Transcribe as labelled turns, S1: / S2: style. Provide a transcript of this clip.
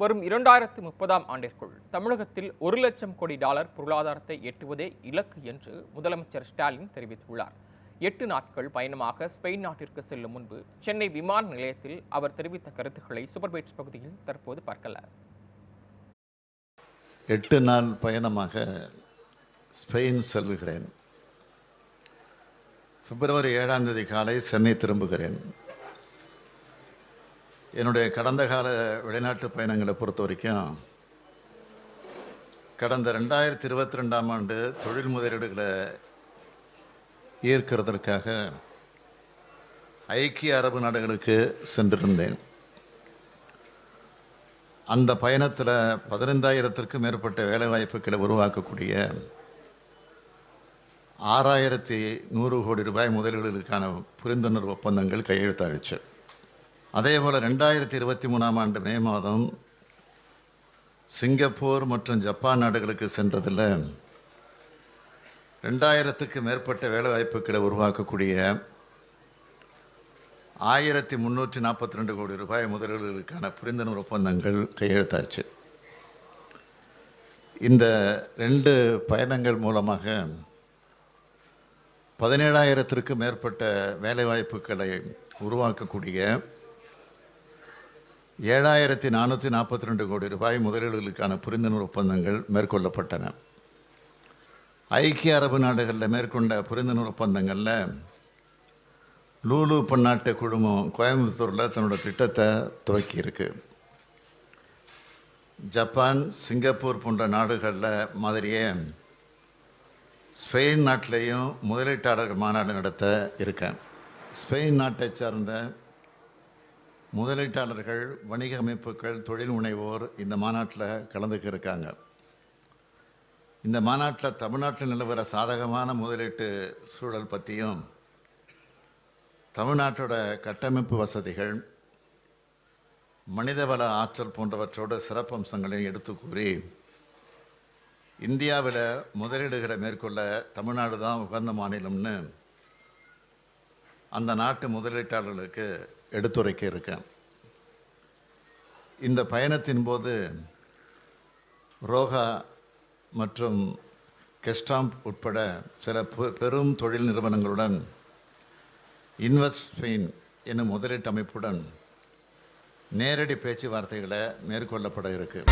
S1: வரும் 2030ஆம் ஆண்டிற்குள் தமிழகத்தில் $1,00,000 கோடி பொருளாதாரத்தை எட்டுவதே இலக்கு என்று முதலமைச்சர் ஸ்டாலின் தெரிவித்துள்ளார். 8 நாட்கள் பயணமாக ஸ்பெயின் நாட்டிற்கு செல்லும் முன்பு சென்னை விமான நிலையத்தில் அவர் தெரிவித்த கருத்துக்களை சூப்பர் பைட்ஸ் பகுதியில் தற்போது பார்க்கலாம்.
S2: 8 நாள் பயணமாக ஸ்பெயின் செல்கிறேன். பிப்ரவரி 7ஆம் தேதி காலை சென்னை திரும்புகிறேன். என்னுடைய கடந்த கால வெளிநாட்டு பயணங்களை பொறுத்த வரைக்கும் கடந்த 2022ஆம் ஆண்டு தொழில் முதலீடுகளை ஈர்க்கிறதற்காக ஐக்கிய அரபு நாடுகளுக்கு சென்றிருந்தேன். அந்த பயணத்தில் 15,000த்திற்கும் மேற்பட்ட வேலைவாய்ப்புகளை உருவாக்கக்கூடிய 6,100 கோடி ரூபாய் முதலீடுகளுக்கான புரிந்துணர்வு ஒப்பந்தங்கள் கையெழுத்தாயிடுச்சு. அதேபோல் 2023ஆம் ஆண்டு மே மாதம் சிங்கப்பூர் மற்றும் ஜப்பான் நாடுகளுக்கு சென்றதில் 2,000த்துக்கும் மேற்பட்ட வேலைவாய்ப்புகளை உருவாக்கக்கூடிய 1,342 கோடி ரூபாய் முதலீடுகளுக்கான புரிந்துணர்வு ஒப்பந்தங்கள் கையெழுத்தாச்சு. இந்த 2 பயணங்கள் மூலமாக 17,000த்திற்கும் மேற்பட்ட வேலைவாய்ப்புகளை உருவாக்கக்கூடிய 7,442 கோடி ரூபாய் முதலீடுகளுக்கான புரிந்துணர்வு ஒப்பந்தங்கள் மேற்கொள்ளப்பட்டன. ஐக்கிய அரபு நாடுகளில் மேற்கொண்ட புரிந்துணர்வு ஒப்பந்தங்களில் லூலு பன்னாட்டு குழுமம் கோயம்புத்தூரில் தன்னோட திட்டத்தை துவக்கியிருக்கு. ஜப்பான், சிங்கப்பூர் போன்ற நாடுகளில் மாதிரியே ஸ்பெயின் நாட்டிலையும் முதலீட்டாளர் மாநாடு நடத்த இருக்கேன். ஸ்பெயின் நாட்டை சார்ந்த முதலீட்டாளர்கள், வணிக அமைப்புகள், தொழில் முனைவோர் இந்த மாநாட்டில் கலந்துக்க இருக்காங்க. இந்த மாநாட்டில் தமிழ்நாட்டில் நிலவர சாதகமான முதலீட்டு சூழல் பற்றியும், தமிழ்நாட்டோட கட்டமைப்பு வசதிகள், மனிதவள ஆற்றல் போன்றவற்றோட சிறப்பம்சங்களையும் எடுத்து கூறி இந்தியாவில் முதலீடுகளை மேற்கொள்ள தமிழ்நாடு தான் உகந்த மாநிலம்னு அந்த நாட்டு முதலீட்டாளர்களுக்கு எடுத்துரைக்க இருக்கேன். இந்த பயணத்தின் போது ரோஹா மற்றும் கெஸ்டாம்ப் உட்பட சில பெரும் தொழில் நிறுவனங்களுடன் இன்வெஸ்ட் ஸ்பெயின் என்னும் முதலீட்டு அமைப்புடன் நேரடி பேச்சுவார்த்தைகளை மேற்கொள்ளப்பட இருக்கு.